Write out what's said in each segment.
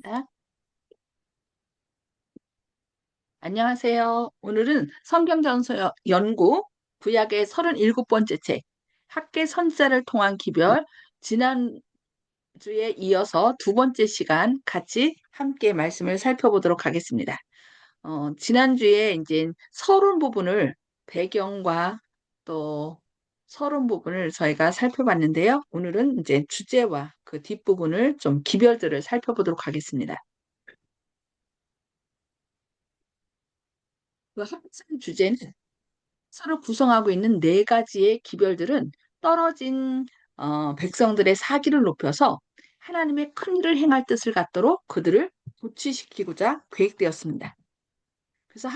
아, 안녕하세요. 오늘은 성경전서 연구 구약의 37번째 책, 학계 선지자를 통한 기별, 지난주에 이어서 두 번째 시간 같이 함께 말씀을 살펴보도록 하겠습니다. 지난주에 이제 서론 부분을 배경과 또 서론 부분을 저희가 살펴봤는데요. 오늘은 이제 주제와 그 뒷부분을 좀 기별들을 살펴보도록 하겠습니다. 그 학생 주제는 서로 구성하고 있는 네 가지의 기별들은 떨어진 백성들의 사기를 높여서 하나님의 큰 일을 행할 뜻을 갖도록 그들을 고취시키고자 계획되었습니다. 그래서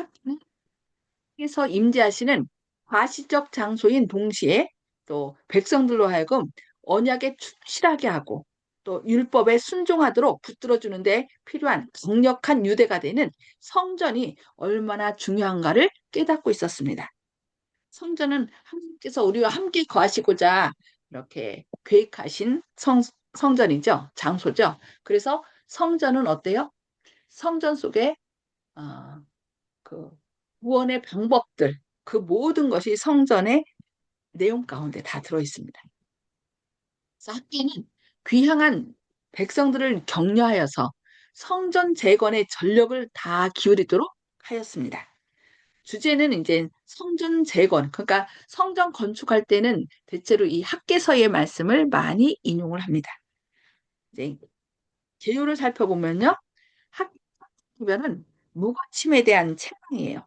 하나님께서 임재하시는 과시적 장소인 동시에 또 백성들로 하여금 언약에 충실하게 하고 또 율법에 순종하도록 붙들어주는데 필요한 강력한 유대가 되는 성전이 얼마나 중요한가를 깨닫고 있었습니다. 성전은 하나님께서 우리와 함께 거하시고자 이렇게 계획하신 성전이죠. 장소죠. 그래서 성전은 어때요? 성전 속에 어, 그 구원의 방법들, 그 모든 것이 성전의 내용 가운데 다 들어 있습니다. 그래서 학계는 귀향한 백성들을 격려하여서 성전 재건에 전력을 다 기울이도록 하였습니다. 주제는 이제 성전 재건, 그러니까 성전 건축할 때는 대체로 이 학개서의 말씀을 많이 인용을 합니다. 이제 개요를 살펴보면요, 학개서는 무관심에 대한 책망이에요.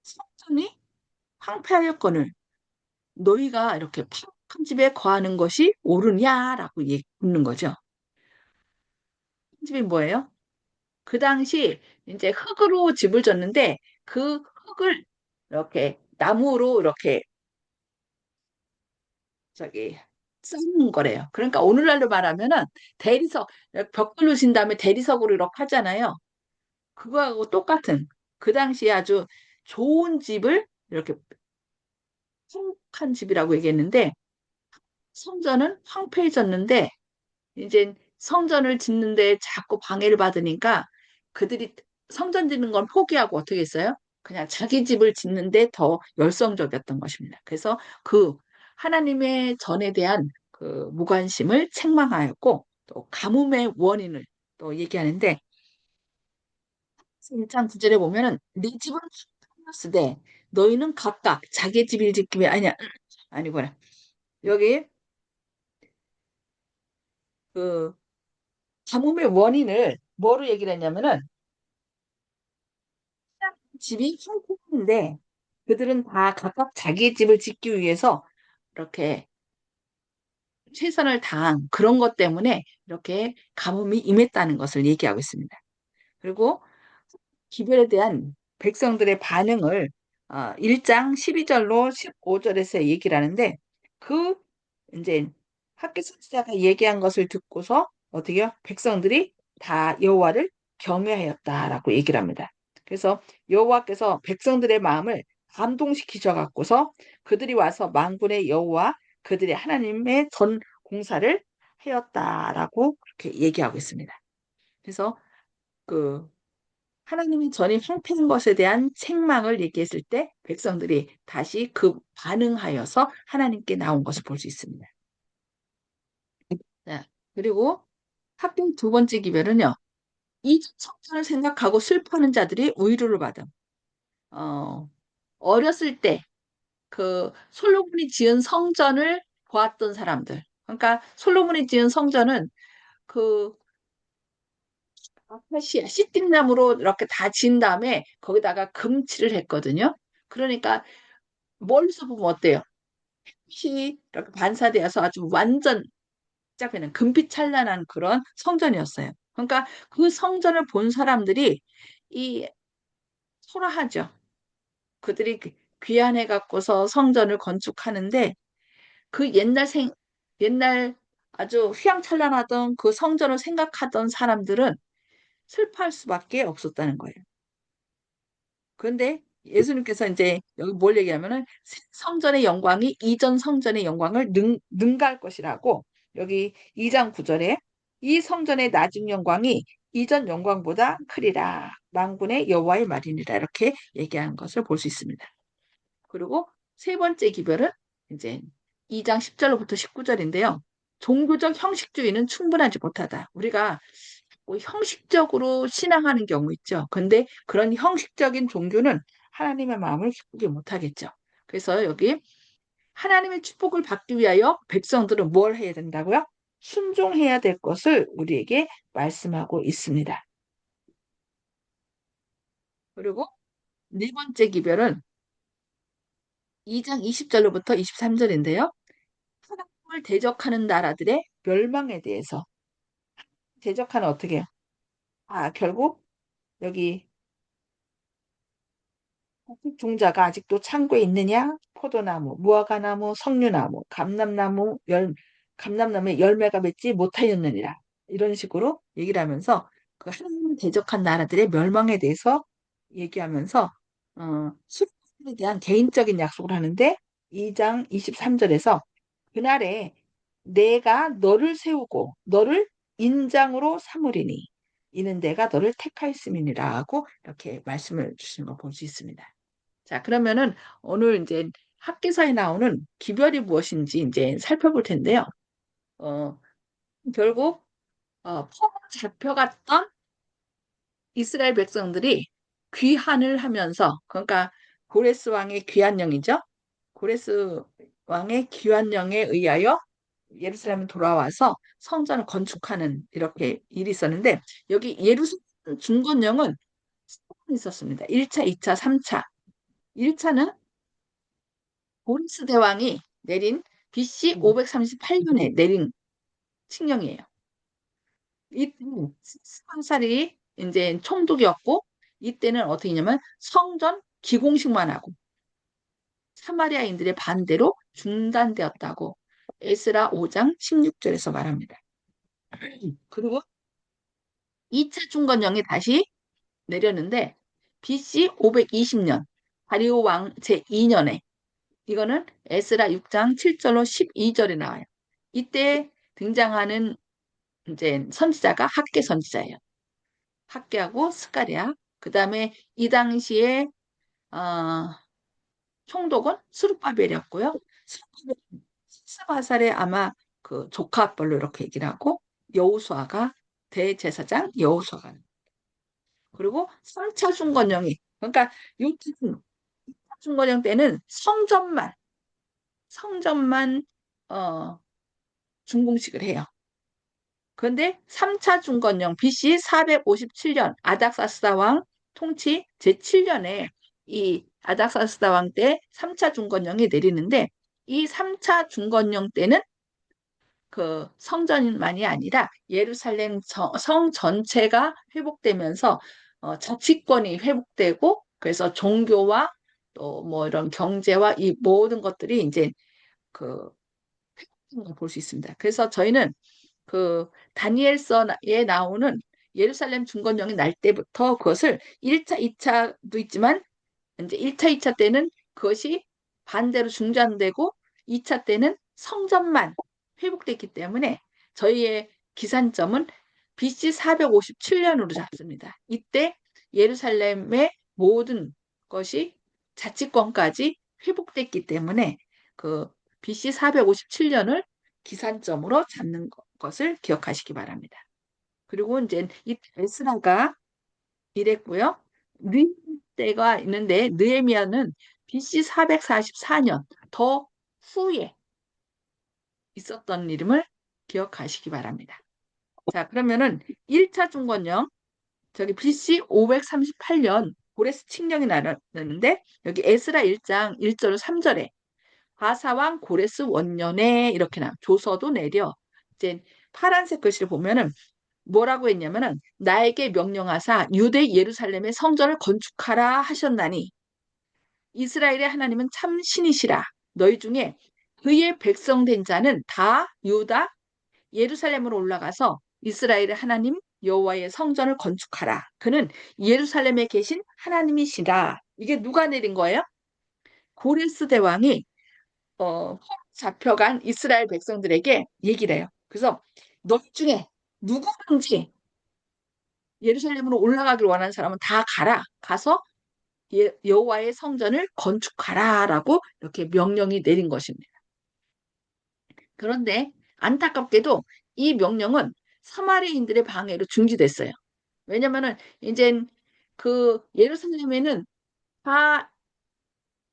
성전이 황폐하였거늘 너희가 이렇게 큰 집에 거하는 것이 옳으냐라고 묻는 거죠. 큰 집이 뭐예요? 그 당시 이제 흙으로 집을 졌는데 그 흙을 이렇게 나무로 이렇게 저기 쌓는 거래요. 그러니까 오늘날로 말하면은 대리석 벽돌로 진 다음에 대리석으로 이렇게 하잖아요. 그거하고 똑같은 그 당시에 아주 좋은 집을 이렇게 풍족한 집이라고 얘기했는데 성전은 황폐해졌는데 이제 성전을 짓는데 자꾸 방해를 받으니까 그들이 성전 짓는 건 포기하고 어떻게 했어요? 그냥 자기 집을 짓는데 더 열성적이었던 것입니다. 그래서 그 하나님의 전에 대한 그 무관심을 책망하였고 또 가뭄의 원인을 또 얘기하는데 1장 9절에 보면은 네 집은 쓰되 너희는 각각 자기 집을 짓기 위해 아니구나. 여기 그 가뭄의 원인을 뭐로 얘기를 했냐면은 집이 한국인데 그들은 다 각각 자기의 집을 짓기 위해서 이렇게 최선을 다한 그런 것 때문에 이렇게 가뭄이 임했다는 것을 얘기하고 있습니다. 그리고 기별에 대한 백성들의 반응을 1장 12절로 15절에서 얘기를 하는데 그 이제 학교 선지자가 얘기한 것을 듣고서 어떻게요? 백성들이 다 여호와를 경외하였다라고 얘기를 합니다. 그래서 여호와께서 백성들의 마음을 감동시키셔 갖고서 그들이 와서 만군의 여호와 그들의 하나님의 전 공사를 하였다라고 그렇게 얘기하고 있습니다. 그래서 그 하나님이 전에 형편인 것에 대한 책망을 얘기했을 때 백성들이 다시 그 반응하여서 하나님께 나온 것을 볼 수 있습니다. 자, 그리고 학교 두 번째 기별은요. 이 성전을 생각하고 슬퍼하는 자들이 위로를 받음. 어, 어렸을 때 그 솔로몬이 지은 성전을 보았던 사람들. 그러니까 솔로몬이 지은 성전은 그 아카시아 씨띵나무로 이렇게 다 지은 다음에 거기다가 금칠을 했거든요. 그러니까 멀리서 보면 어때요? 빛이 이렇게 반사되어서 아주 완전 짝 그냥 금빛 찬란한 그런 성전이었어요. 그러니까 그 성전을 본 사람들이 이 초라하죠. 그들이 귀환해 갖고서 성전을 건축하는데 그 옛날 아주 휘황찬란하던 그 성전을 생각하던 사람들은 슬퍼할 수밖에 없었다는 거예요. 그런데 예수님께서 이제 여기 뭘 얘기하면은 성전의 영광이 이전 성전의 영광을 능가할 것이라고 여기 2장 9절에 이 성전의 나중 영광이 이전 영광보다 크리라. 만군의 여호와의 말이니라. 이렇게 얘기하는 것을 볼 수 있습니다. 그리고 세 번째 기별은 이제 2장 10절로부터 19절인데요. 종교적 형식주의는 충분하지 못하다. 우리가 뭐 형식적으로 신앙하는 경우 있죠. 근데 그런 형식적인 종교는 하나님의 마음을 기쁘게 못하겠죠. 그래서 여기 하나님의 축복을 받기 위하여 백성들은 뭘 해야 된다고요? 순종해야 될 것을 우리에게 말씀하고 있습니다. 그리고 네 번째 기별은 2장 20절로부터 23절인데요. 하나님을 대적하는 나라들의 멸망에 대해서 대적하는 어떻게 해요? 결국 여기 종자가 아직도 창고에 있느냐? 포도나무, 무화과나무, 석류나무, 감람나무의 열매가 맺지 못하였느니라. 이런 식으로 얘기를 하면서 그 하나님을 대적한 나라들의 멸망에 대해서 얘기하면서 수령에 대한 개인적인 약속을 하는데 2장 23절에서 그날에 내가 너를 세우고 너를 인장으로 삼으리니 이는 내가 너를 택하였음이니라 고 이렇게 말씀을 주시는 걸 볼 수 있습니다. 자, 그러면은 오늘 이제 학계서에 나오는 기별이 무엇인지 이제 살펴볼 텐데요. 어, 결국 포로 잡혀갔던 이스라엘 백성들이 귀환을 하면서 그러니까 고레스 왕의 귀환령이죠. 고레스 왕의 귀환령에 의하여 예루살렘 돌아와서 성전을 건축하는 이렇게 일이 있었는데 여기 예루살렘 중건령은 있었습니다. 1차, 2차, 3차. 1차는 보리스 대왕이 내린 BC 538년에 내린 칙령이에요. 이때는 스판살이 이제 총독이었고 이때는 어떻게 했냐면 성전 기공식만 하고 사마리아인들의 반대로 중단되었다고 에스라 5장 16절에서 말합니다. 그리고 2차 중건령이 다시 내렸는데 BC 520년 다리오 왕 제2년에 이거는 에스라 6장 7절로 12절에 나와요. 이때 등장하는 이제 선지자가 학계 선지자예요. 학계하고 스가랴. 그다음에 이 당시에 어, 총독은 스룹바벨이었고요. 스바살의 아마 그 조카뻘로 이렇게 얘기를 하고 여우수아가 대제사장 여우수아가 그리고 3차 중건령이 그러니까 6차 중건령 때는 성전만 준공식을 해요. 그런데 3차 중건령 BC 457년 아닥사스다 왕 통치 제7년에 이 아닥사스다 왕 때 3차 중건령이 내리는데 이 3차 중건령 때는 그 성전만이 아니라 예루살렘 성 전체가 회복되면서 자치권이 회복되고 그래서 종교와 또 뭐 이런 경제와 이 모든 것들이 이제 그 회복된 걸 볼 수 있습니다. 그래서 저희는 그 다니엘서에 나오는 예루살렘 중건령이 날 때부터 그것을 1차, 2차도 있지만 이제 1차, 2차 때는 그것이 반대로 중단되고 2차 때는 성전만 회복됐기 때문에 저희의 기산점은 BC 457년으로 잡습니다. 이때 예루살렘의 모든 것이 자치권까지 회복됐기 때문에 그 BC 457년을 기산점으로 잡는 것을 기억하시기 바랍니다. 그리고 이제 이 에스라가 이랬고요. 느헤미야 때가 있는데 느헤미야는 BC 444년 더 후에 있었던 이름을 기억하시기 바랍니다. 자, 그러면은 1차 중건령 저기 BC 538년 고레스 칙령이 나는데 여기 에스라 1장 1절 3절에 바사왕 고레스 원년에 이렇게 조서도 내려 이제 파란색 글씨를 보면은 뭐라고 했냐면은 나에게 명령하사 유대 예루살렘의 성전을 건축하라 하셨나니 이스라엘의 하나님은 참 신이시라 너희 중에 그의 백성 된 자는 다 유다 예루살렘으로 올라가서 이스라엘의 하나님 여호와의 성전을 건축하라 그는 예루살렘에 계신 하나님이시라 이게 누가 내린 거예요? 고레스 대왕이 잡혀간 이스라엘 백성들에게 얘기를 해요. 그래서 너희 중에 누구든지 예루살렘으로 올라가길 원하는 사람은 다 가라. 가서 여호와의 성전을 건축하라라고 이렇게 명령이 내린 것입니다. 그런데 안타깝게도 이 명령은 사마리아인들의 방해로 중지됐어요. 왜냐면은 이제 그 예루살렘에는 다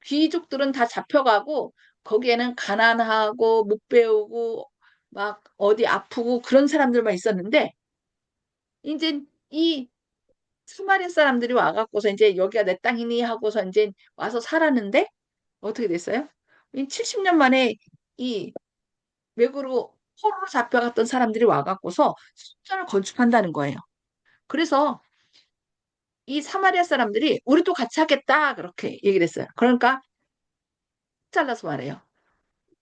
귀족들은 다 잡혀가고 거기에는 가난하고 못 배우고 막 어디 아프고 그런 사람들만 있었는데 이제 이 사마리아 사람들이 와갖고서 이제 여기가 내 땅이니 하고서 이제 와서 살았는데 어떻게 됐어요? 70년 만에 이 외국으로 포로로 잡혀갔던 사람들이 와갖고서 성전을 건축한다는 거예요. 그래서 이 사마리아 사람들이 우리도 같이 하겠다 그렇게 얘기를 했어요. 그러니까 잘라서 말해요.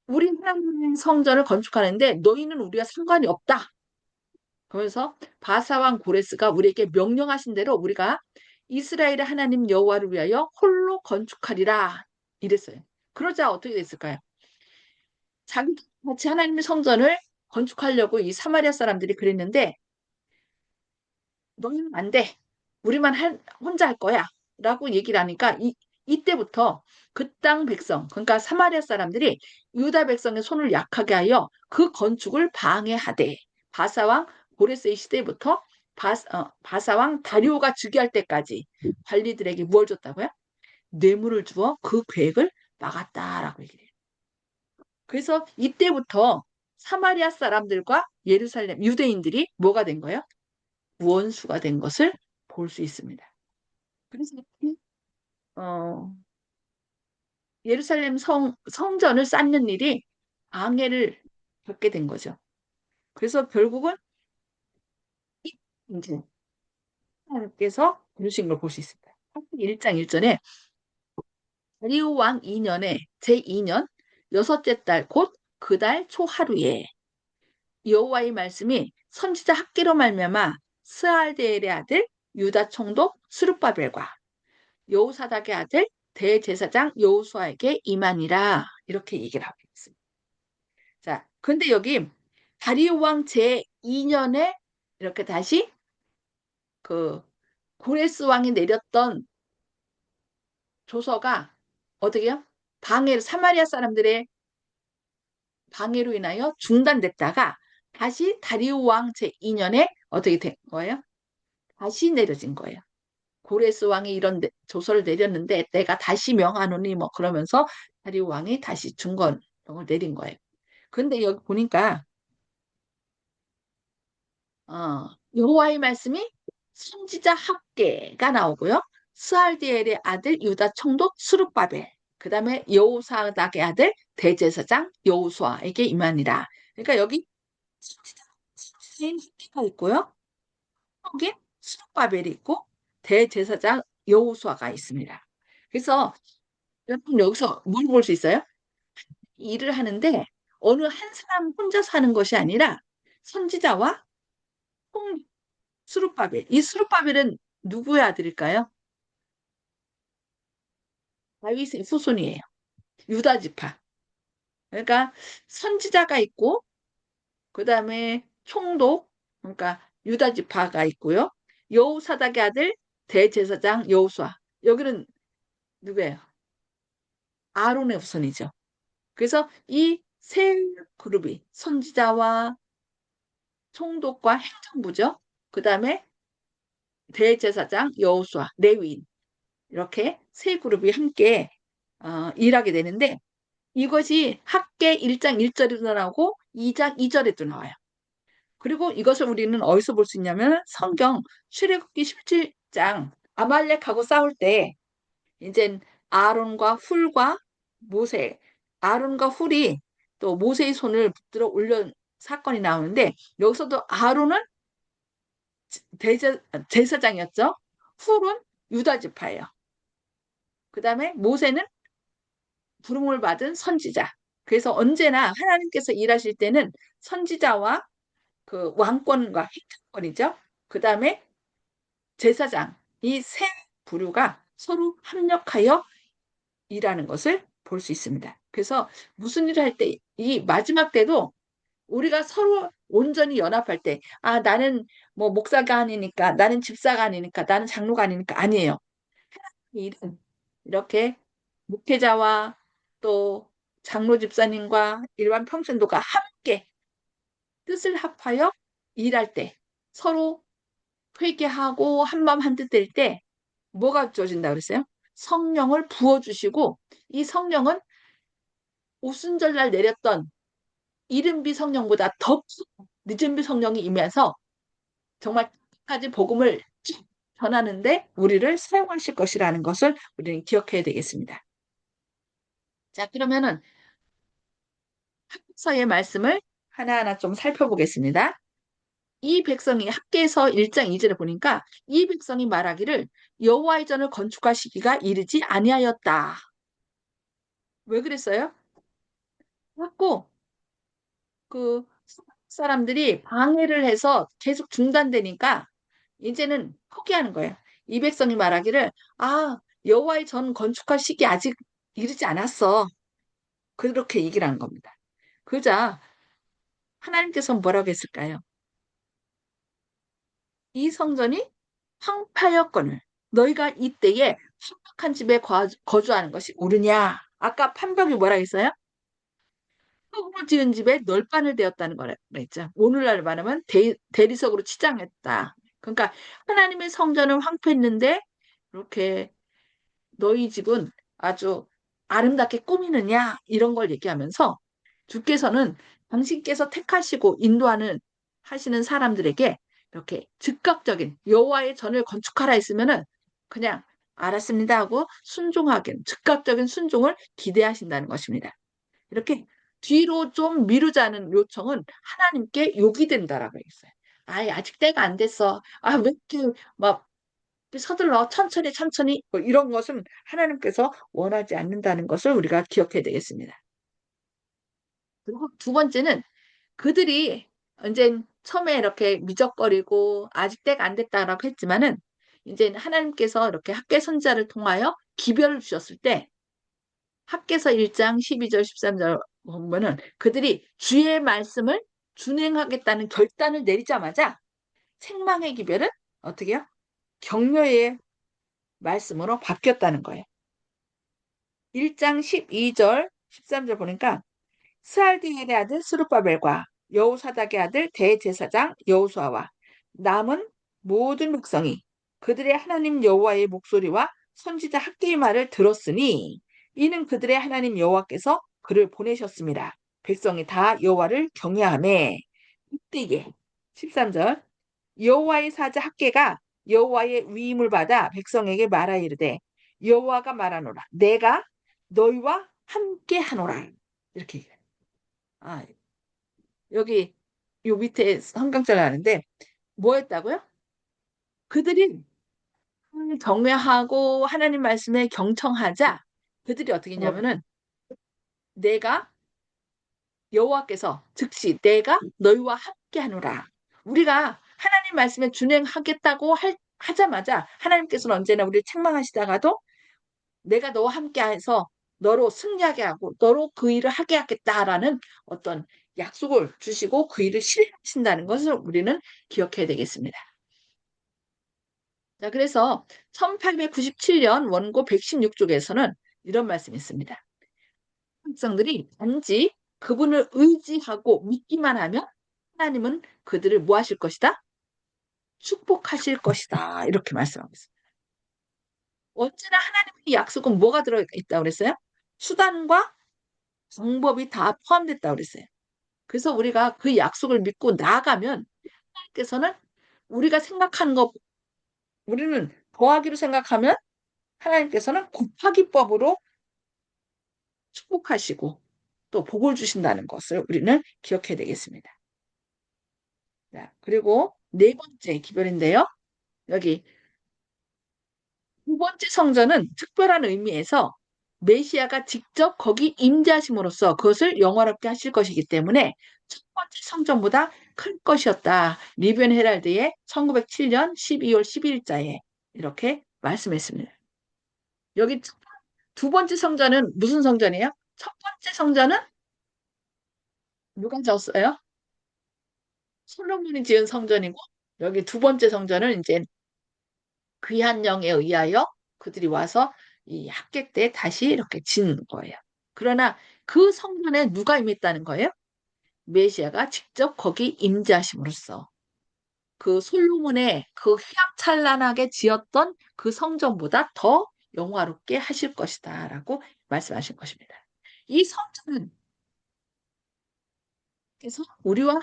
우리 하나님 성전을 건축하는데 너희는 우리와 상관이 없다. 그래서 바사왕 고레스가 우리에게 명령하신 대로 우리가 이스라엘의 하나님 여호와를 위하여 홀로 건축하리라 이랬어요. 그러자 어떻게 됐을까요? 자기 같이 하나님의 성전을 건축하려고 이 사마리아 사람들이 그랬는데 너희는 안 돼. 우리만 혼자 할 거야. 라고 얘기를 하니까 이때부터 그 땅 백성, 그러니까 사마리아 사람들이 유다 백성의 손을 약하게 하여 그 건축을 방해하되 바사왕 고레스의 시대부터 바사왕 다리오가 즉위할 때까지 관리들에게 뭘 줬다고요? 뇌물을 주어 그 계획을 막았다라고 얘기해요. 그래서 이때부터 사마리아 사람들과 예루살렘 유대인들이 뭐가 된 거예요? 원수가 된 것을 볼 수 있습니다. 그래서 어, 예루살렘 성전을 쌓는 일이 방해를 겪게 된 거죠. 그래서 결국은 이제 하나님께서 부르신 걸 볼 수 있습니다. 1장 1절에 다리오 왕 2년에 제2년 여섯째 달 곧 그 달 초하루에 여호와의 말씀이 선지자 학기로 말미암아 스알데엘의 아들 유다 총독 스룹바벨과 여호사닥의 아들 대제사장 여호수아에게 임하니라 이렇게 얘기를 하고 있습니다. 자, 근데 여기 다리오 왕 제2년에 이렇게 다시 그 고레스 왕이 내렸던 조서가 어떻게요? 방해 사마리아 사람들의 방해로 인하여 중단됐다가 다시 다리오 왕 제2년에 어떻게 된 거예요? 다시 내려진 거예요. 고레스 왕이 이런 조서를 내렸는데 내가 다시 명하노니 뭐 그러면서 다리오 왕이 다시 중건을 내린 거예요. 근데 여기 보니까 여호와의 말씀이 선지자 학계가 나오고요. 스알디엘의 아들 유다 총독 스룹바벨, 그 다음에 여호사닥의 아들 대제사장 여호수아에게 임하니라. 그러니까 여기 선지자인 학계가 있고요. 여기 스룹바벨이 있고 대제사장 여호수아가 있습니다. 그래서 여러분 여기서 뭘 볼 수 있어요? 일을 하는데 어느 한 사람 혼자 사는 것이 아니라 선지자와 수룹바벨. 이 수룹바벨은 누구의 아들일까요? 다윗의 후손이에요. 유다 지파. 그러니까 선지자가 있고 그다음에 총독 그러니까 유다 지파가 있고요. 여호사닥의 아들 대제사장 여호수아. 여기는 누구예요? 아론의 후손이죠. 그래서 이 세 그룹이 선지자와 총독과 행정부죠. 그다음에 대제사장 여호수아 레위인 이렇게 세 그룹이 함께 일하게 되는데 이것이 학계 1장 1절에도 나오고 2장 2절에도 나와요. 그리고 이것을 우리는 어디서 볼 수 있냐면 성경 출애굽기 17장 아말렉하고 싸울 때 이제 아론과 훌과 모세, 아론과 훌이 또 모세의 손을 붙들어 올려 사건이 나오는데 여기서도 아론은 제사장이었죠. 훌은 유다 지파예요. 그 다음에 모세는 부름을 받은 선지자. 그래서 언제나 하나님께서 일하실 때는 선지자와 그 왕권과 행정권이죠. 그 다음에 제사장 이 세 부류가 서로 협력하여 일하는 것을 볼 수 있습니다. 그래서 무슨 일을 할 때 이 마지막 때도 우리가 서로 온전히 연합할 때, 아, 나는 뭐 목사가 아니니까, 나는 집사가 아니니까, 나는 장로가 아니니까, 아니에요. 이 일은 이렇게 목회자와 또 장로 집사님과 일반 평신도가 함께 뜻을 합하여 일할 때, 서로 회개하고 한마음 한뜻 될 때, 뭐가 주어진다 그랬어요? 성령을 부어주시고, 이 성령은 오순절날 내렸던 이른비 성령보다 더 늦은비 성령이 임해서 정말 끝까지 복음을 쭉 전하는데 우리를 사용하실 것이라는 것을 우리는 기억해야 되겠습니다. 자, 그러면은 서의 말씀을 하나하나 좀 살펴보겠습니다. 이 백성이 학개서 1장 2절에 보니까 이 백성이 말하기를 여호와의 전을 건축할 시기가 이르지 아니하였다. 왜 그랬어요? 자꾸 그 사람들이 방해를 해서 계속 중단되니까 이제는 포기하는 거예요. 이 백성이 말하기를 아 여호와의 전 건축할 시기 아직 이르지 않았어. 그렇게 얘기를 한 겁니다. 그러자 하나님께서 뭐라고 했을까요? 이 성전이 황폐하였거늘 너희가 이때에 황박한 집에 거주하는 것이 옳으냐? 아까 판벽이 뭐라 했어요? 흙으로 지은 집에 널판을 대었다는 거라 그랬죠. 오늘날 말하면 대리석으로 치장했다. 그러니까 하나님의 성전은 황폐했는데 이렇게 너희 집은 아주 아름답게 꾸미느냐 이런 걸 얘기하면서 주께서는 당신께서 택하시고 인도하는 하시는 사람들에게 이렇게 즉각적인 여호와의 전을 건축하라 했으면은 그냥 알았습니다 하고 순종하게 즉각적인 순종을 기대하신다는 것입니다. 이렇게 뒤로 좀 미루자는 요청은 하나님께 욕이 된다라고 했어요. 아직 때가 안 됐어. 왜 이렇게 막 서둘러 천천히 천천히 뭐 이런 것은 하나님께서 원하지 않는다는 것을 우리가 기억해야 되겠습니다. 그리고 두 번째는 그들이 이제 처음에 이렇게 미적거리고 아직 때가 안 됐다라고 했지만은 이제 하나님께서 이렇게 학계 선자를 통하여 기별을 주셨을 때 학개서 1장 12절 13절 보면은 그들이 주의 말씀을 준행하겠다는 결단을 내리자마자 생망의 기별은 어떻게 해요? 격려의 말씀으로 바뀌었다는 거예요. 1장 12절 13절 보니까 스알디엘의 아들 스룹바벨과 여호사닥의 아들 대제사장 여호수아와 남은 모든 백성이 그들의 하나님 여호와의 목소리와 선지자 학개의 말을 들었으니 이는 그들의 하나님 여호와께서 그를 보내셨습니다. 백성이 다 여호와를 경외하매 이때에 13절 여호와의 사자 학개가 여호와의 위임을 받아 백성에게 말하 이르되 여호와가 말하노라 내가 너희와 함께 하노라 이렇게 얘기해요. 아, 여기 요 밑에 성경절 하는데 뭐 했다고요? 그들이 경외하고 하나님 말씀에 경청하자 그들이 어떻게 했냐면은 내가 여호와께서 즉시 내가 너희와 함께 하노라. 우리가 하나님 말씀에 준행하겠다고 하자마자 하나님께서는 언제나 우리를 책망하시다가도 내가 너와 함께 해서 너로 승리하게 하고 너로 그 일을 하게 하겠다라는 어떤 약속을 주시고 그 일을 실행하신다는 것을 우리는 기억해야 되겠습니다. 자, 그래서 1897년 원고 116쪽에서는 이런 말씀이 있습니다. 백성들이 단지 그분을 의지하고 믿기만 하면 하나님은 그들을 뭐 하실 것이다? 축복하실 것이다. 이렇게 말씀하고 있습니다. 언제나 하나님의 약속은 뭐가 들어있다고 그랬어요? 수단과 방법이 다 포함됐다고 그랬어요. 그래서 우리가 그 약속을 믿고 나아가면 하나님께서는 우리가 생각하는 것, 우리는 더하기로 생각하면 하나님께서는 곱하기법으로 축복하시고 또 복을 주신다는 것을 우리는 기억해야 되겠습니다. 자, 그리고 네 번째 기별인데요. 여기 두 번째 성전은 특별한 의미에서 메시아가 직접 거기 임재하심으로써 그것을 영화롭게 하실 것이기 때문에 첫 번째 성전보다 클 것이었다. 리변 헤랄드의 1907년 12월 12일자에 이렇게 말씀했습니다. 여기 두 번째 성전은 무슨 성전이에요? 첫 번째 성전은 누가 졌어요? 솔로몬이 지은 성전이고 여기 두 번째 성전은 이제 귀한 영에 의하여 그들이 와서 이 합객 때 다시 이렇게 짓는 거예요. 그러나 그 성전에 누가 임했다는 거예요? 메시아가 직접 거기 임재하심으로써 그 솔로몬의 그 휘황찬란하게 지었던 그 성전보다 더 영화롭게 하실 것이다라고 말씀하신 것입니다. 이 성전은 그래서 우리와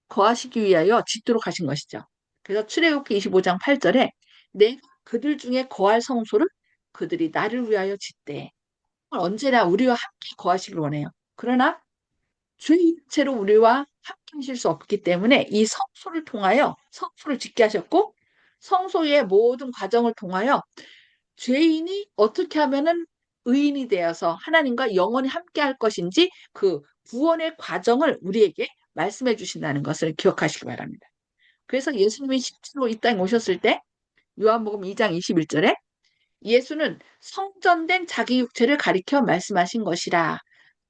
거하시기 위하여 짓도록 하신 것이죠. 그래서 출애굽기 25장 8절에 내가 그들 중에 거할 성소를 그들이 나를 위하여 짓되 언제나 우리와 함께 거하시길 원해요. 그러나 죄인 채로 우리와 함께 하실 수 없기 때문에 이 성소를 통하여 성소를 짓게 하셨고 성소의 모든 과정을 통하여 죄인이 어떻게 하면은 의인이 되어서 하나님과 영원히 함께 할 것인지 그 구원의 과정을 우리에게 말씀해 주신다는 것을 기억하시기 바랍니다. 그래서 예수님이 실제로 이 땅에 오셨을 때 요한복음 2장 21절에 예수는 성전된 자기 육체를 가리켜 말씀하신 것이라.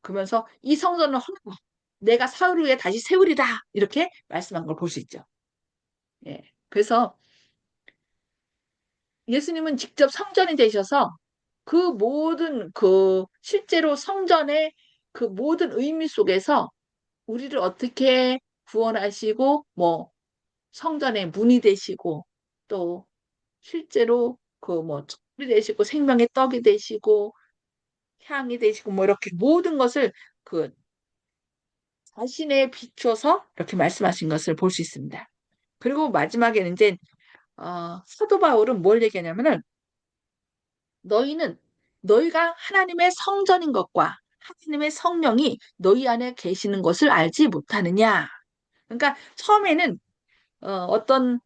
그러면서 이 성전은 헐고 내가 사흘 후에 다시 세우리라 이렇게 말씀한 걸 볼 수 있죠. 예. 그래서 예수님은 직접 성전이 되셔서 그 모든 그 실제로 성전의 그 모든 의미 속에서 우리를 어떻게 구원하시고 뭐 성전의 문이 되시고 또 실제로 그 뭐 촛불이 되시고 생명의 떡이 되시고 향이 되시고 뭐 이렇게 모든 것을 그 자신에 비춰서 이렇게 말씀하신 것을 볼 수 있습니다. 그리고 마지막에는 이제 사도 바울은 뭘 얘기하냐면은 너희는 너희가 하나님의 성전인 것과 하나님의 성령이 너희 안에 계시는 것을 알지 못하느냐. 그러니까 처음에는 어떤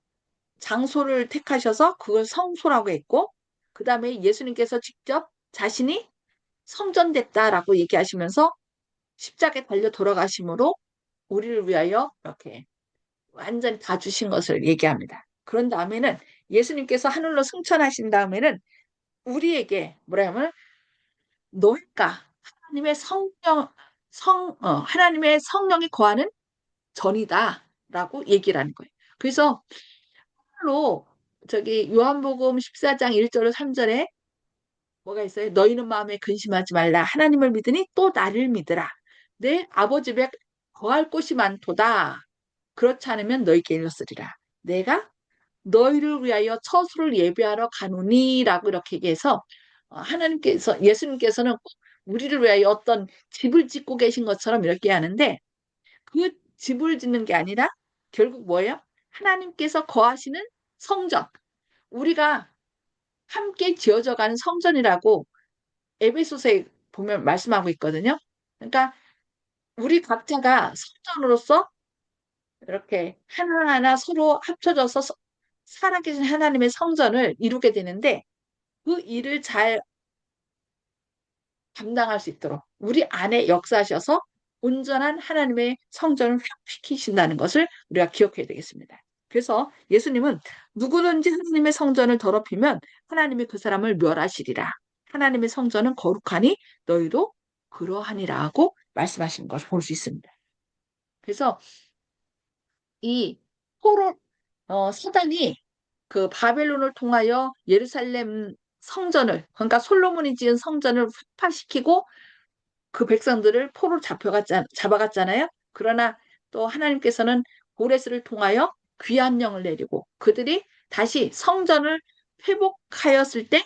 장소를 택하셔서 그걸 성소라고 했고 그 다음에 예수님께서 직접 자신이 성전됐다라고 얘기하시면서 십자가에 달려 돌아가심으로 우리를 위하여 이렇게 완전히 다 주신 것을 얘기합니다. 그런 다음에는 예수님께서 하늘로 승천하신 다음에는 우리에게 뭐라 하면 너희가 하나님의 하나님의 성령이 거하는 전이다라고 얘기를 하는 거예요. 그래서 로 저기 요한복음 14장 1절로 3절에 뭐가 있어요? 너희는 마음에 근심하지 말라. 하나님을 믿으니 또 나를 믿으라. 내 아버지 배 거할 곳이 많도다. 그렇지 않으면 너희에게 이르렀으리라. 내가 너희를 위하여 처소를 예비하러 가노니라고 이렇게 얘기해서 하나님께서 예수님께서는 꼭 우리를 위하여 어떤 집을 짓고 계신 것처럼 이렇게 하는데 그 집을 짓는 게 아니라 결국 뭐예요? 하나님께서 거하시는 성전, 우리가 함께 지어져 가는 성전이라고 에베소서에 보면 말씀하고 있거든요. 그러니까 우리 각자가 성전으로서 이렇게 하나하나 서로 합쳐져서 살아계신 하나님의 성전을 이루게 되는데 그 일을 잘 감당할 수 있도록 우리 안에 역사하셔서 온전한 하나님의 성전을 회복시키신다는 것을 우리가 기억해야 되겠습니다. 그래서 예수님은 누구든지 하나님의 성전을 더럽히면 하나님이 그 사람을 멸하시리라. 하나님의 성전은 거룩하니 너희도 그러하니라고 말씀하시는 것을 볼 수 있습니다. 그래서 이 포로 사단이 그 바벨론을 통하여 예루살렘 성전을 그러니까 솔로몬이 지은 성전을 흑파시키고 그 백성들을 포로 잡아갔잖아요. 그러나 또 하나님께서는 고레스를 통하여 귀한 영을 내리고 그들이 다시 성전을 회복하였을 때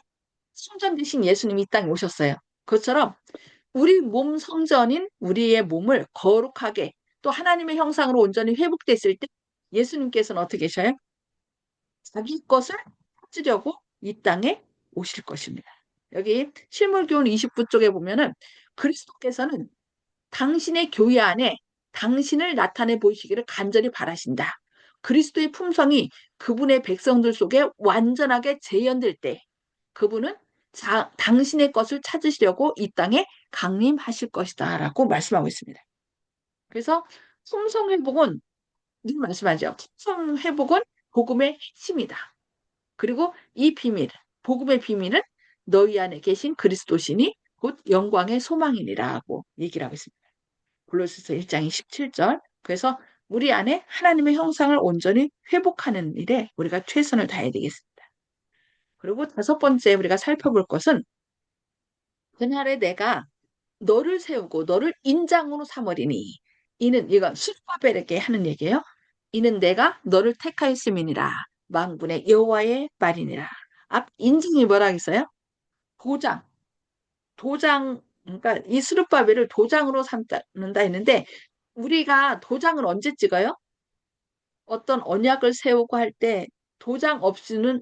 성전 대신 예수님이 이 땅에 오셨어요. 그것처럼 우리 몸 성전인 우리의 몸을 거룩하게 또 하나님의 형상으로 온전히 회복됐을 때 예수님께서는 어떻게 계셔요? 자기 것을 찾으려고 이 땅에 오실 것입니다. 여기 실물교훈 29 쪽에 보면은 그리스도께서는 당신의 교회 안에 당신을 나타내 보이시기를 간절히 바라신다. 그리스도의 품성이 그분의 백성들 속에 완전하게 재현될 때 그분은 당신의 것을 찾으시려고 이 땅에 강림하실 것이다 라고 말씀하고 있습니다. 그래서 품성 회복은 늘 말씀하죠. 품성 회복은 복음의 핵심이다. 그리고 이 비밀, 복음의 비밀은 너희 안에 계신 그리스도시니 곧 영광의 소망이니라고 얘기를 하고 있습니다. 골로새서 1장 27절. 그래서 우리 안에 하나님의 형상을 온전히 회복하는 일에 우리가 최선을 다해야 되겠습니다. 그리고 다섯 번째 우리가 살펴볼 것은 그날에 내가 너를 세우고 너를 인장으로 삼으리니 이는 이건 수르바벨에게 하는 얘기예요. 이는 내가 너를 택하였음이니라 만군의 여호와의 말이니라. 앞 인증이 뭐라 했어요? 도장. 도장 그러니까 이 수르바벨을 도장으로 삼는다 했는데 우리가 도장을 언제 찍어요? 어떤 언약을 세우고 할 때 도장 없이는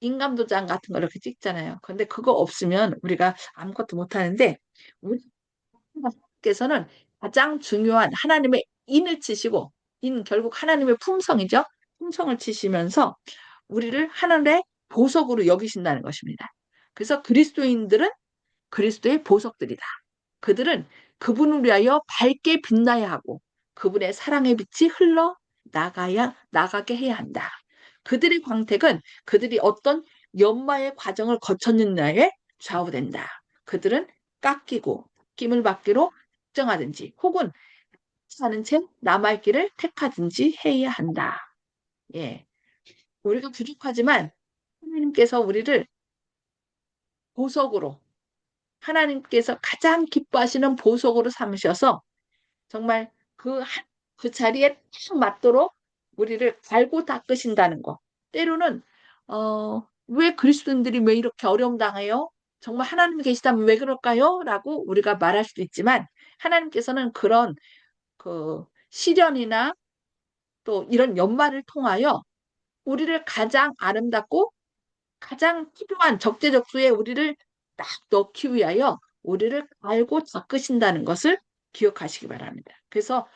인감 도장 같은 거 이렇게 찍잖아요. 근데 그거 없으면 우리가 아무것도 못 하는데 우리 하나님께서는 가장 중요한 하나님의 인을 치시고 인 결국 하나님의 품성이죠. 품성을 치시면서 우리를 하늘의 보석으로 여기신다는 것입니다. 그래서 그리스도인들은 그리스도의 보석들이다. 그들은 그분을 위하여 밝게 빛나야 하고 그분의 사랑의 빛이 흘러 나가게 해야 한다. 그들의 광택은 그들이 어떤 연마의 과정을 거쳤느냐에 좌우된다. 그들은 깎이고 낌을 받기로 정하든지 혹은 사는 채 남의 길을 택하든지 해야 한다. 예. 우리가 부족하지만 하나님께서 우리를 보석으로 하나님께서 가장 기뻐하시는 보석으로 삼으셔서 정말 그 자리에 딱 맞도록 우리를 갈고 닦으신다는 거. 때로는, 왜 그리스도인들이 왜 이렇게 어려움 당해요? 정말 하나님 계시다면 왜 그럴까요? 라고 우리가 말할 수도 있지만, 하나님께서는 그런 시련이나 또 이런 연말을 통하여 우리를 가장 아름답고 가장 필요한 적재적소에 우리를 딱 넣기 위하여 우리를 갈고 닦으신다는 것을 기억하시기 바랍니다. 그래서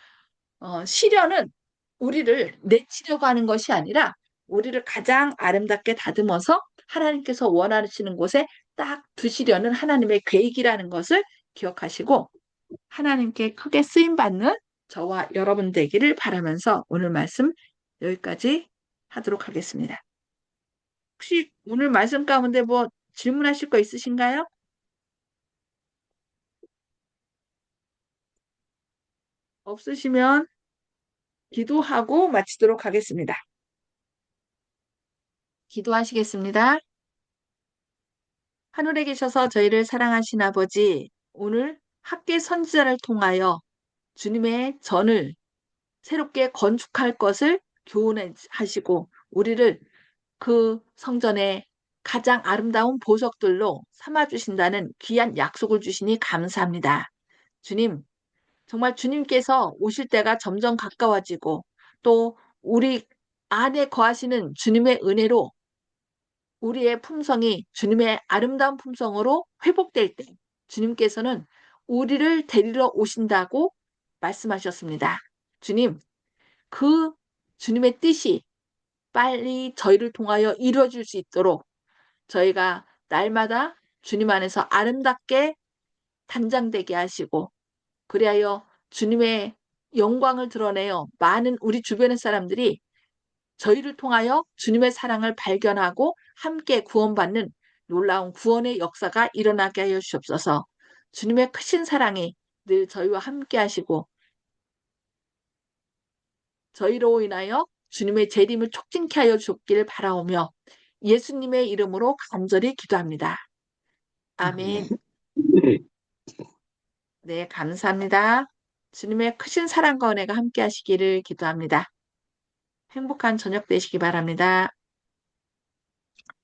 시련은 우리를 내치려고 하는 것이 아니라 우리를 가장 아름답게 다듬어서 하나님께서 원하시는 곳에 딱 두시려는 하나님의 계획이라는 것을 기억하시고 하나님께 크게 쓰임 받는 저와 여러분 되기를 바라면서 오늘 말씀 여기까지 하도록 하겠습니다. 혹시 오늘 말씀 가운데 뭐 질문하실 거 있으신가요? 없으시면 기도하고 마치도록 하겠습니다. 기도하시겠습니다. 하늘에 계셔서 저희를 사랑하신 아버지, 오늘 학계 선지자를 통하여 주님의 전을 새롭게 건축할 것을 교훈하시고 우리를 그 성전에 가장 아름다운 보석들로 삼아주신다는 귀한 약속을 주시니 감사합니다. 주님, 정말 주님께서 오실 때가 점점 가까워지고 또 우리 안에 거하시는 주님의 은혜로 우리의 품성이 주님의 아름다운 품성으로 회복될 때 주님께서는 우리를 데리러 오신다고 말씀하셨습니다. 주님, 그 주님의 뜻이 빨리 저희를 통하여 이루어질 수 있도록 저희가 날마다 주님 안에서 아름답게 단장되게 하시고 그리하여 주님의 영광을 드러내어 많은 우리 주변의 사람들이 저희를 통하여 주님의 사랑을 발견하고 함께 구원받는 놀라운 구원의 역사가 일어나게 하여 주옵소서. 주님의 크신 사랑이 늘 저희와 함께 하시고 저희로 인하여 주님의 재림을 촉진케 하여 주옵기를 바라오며 예수님의 이름으로 간절히 기도합니다. 아멘. 네, 감사합니다. 주님의 크신 사랑과 은혜가 함께 하시기를 기도합니다. 행복한 저녁 되시기 바랍니다.